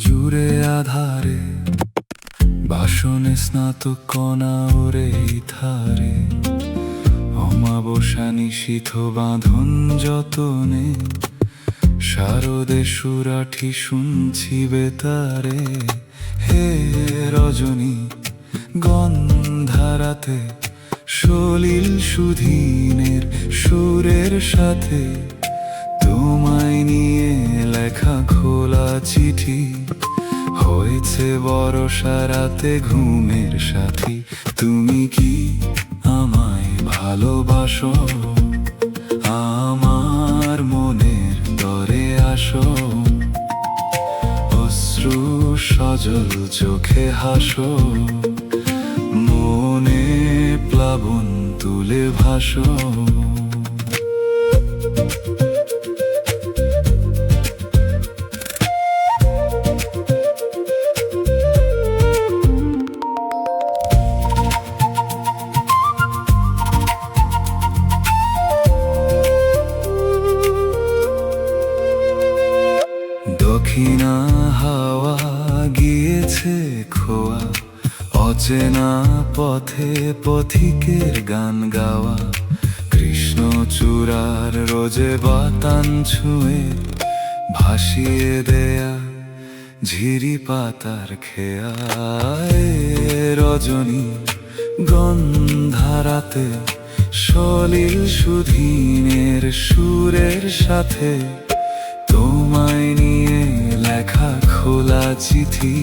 জুড়ে আধারে বাসনে স্নাতক কণা ওরে ধারে, অমাবস্যা নিশীথ বাঁধন যতনে, শারদে সুরাঠি শুনছি বেতারে। হে রজনী গন্ধারাতে, সলিল সুধীনের সুরের সাথে, তোমায় নিয়ে লেখা খোলা চিঠি, হয়েছে বর্ষা রাতে ঘুমের সাথী। তুমি কি আমায় ভালোবাসো? আমার মনের তরে আসো, অশ্রু সজল চোখে হাসো, মনে প্লাবন তুলে ভাসো। দক্ষিণা হাওয়া গিয়েছে খোয়া, অচেনা পথে পথিকের গান গাওয়া, কৃষ্ণচূড়ার রোজে বাতান ছুঁয়ে, ভাসিয়ে দেয়া ঝিরি পাতার খেয়া। রজনী গন্ধারাতে, সলিল সুধীনের সুরের সাথে, তোমায় নিয়ে লেখা খোলা চিঠি,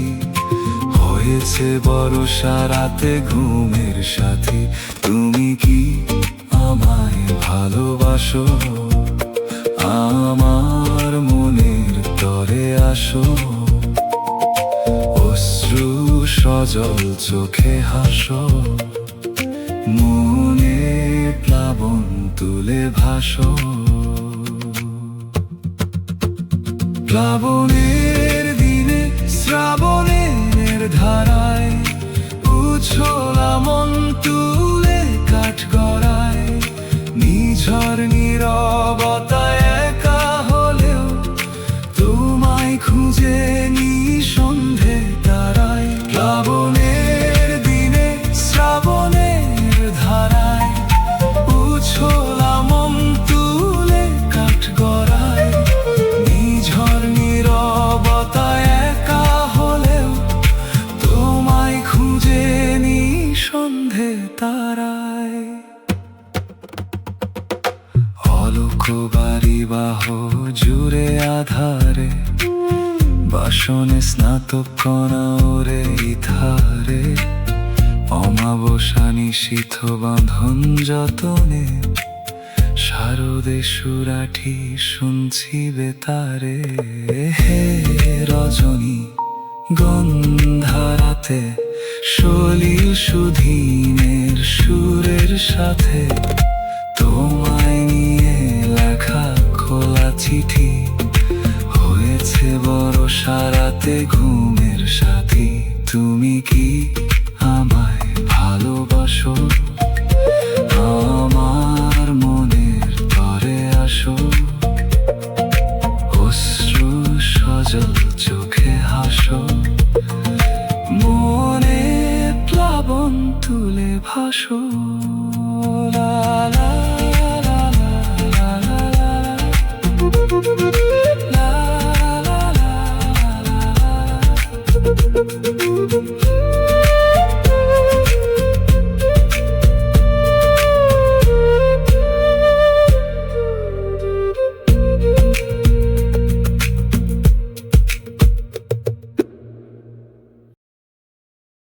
হয়েছে বর্ষা রাতে ঘুমের সাথী। তুমি কি আমায় ভালোবাসো? আমার মনের তরে আসো, অশ্রু সজল চোখে হাসো, মনে প্লাবন তুলে ভাসো। প্লাবনের দিনে শ্রাবণের ধারায়, উছলা মন তুলে কাঠ গড়ায়, নিঝড় নীরবতায় একা হলেও, তোমায় খুঁজে নিঃসন্ধে তারায়। প্লাবনের দিনে শ্রাবণের ধারায়, উছলা মন তুলে কাঠ গড়ায়, নিঝড় নীরবতায় একা হলেও, তোমায় খুঁজে নিঃসন্ধে তারায়। অলোক বাড়ি বাহ জুড়ে আধারে, বাসনে স্নাতক কণা ওরে ধারে, অমাবস্যা নিশীথ বাঁধন যতনে, শারদে সুরাঠি শুনছি বেতারে। হে রজনী গন্ধারাতে, সলিল সুধীনের সুরের সাথে, তোমায় নিয়ে লেখা খোলা চিঠি, হয়েছে বর্ষা রাতে ঘুমের সাথী। তুমি কি আমায় ভালোবাসো? আমার মনের তরে আসো, অশ্রু সজল চোখে হাসো, মনে প্লাবন তুলে ভাসো। লা লা লা লা লা লা লা।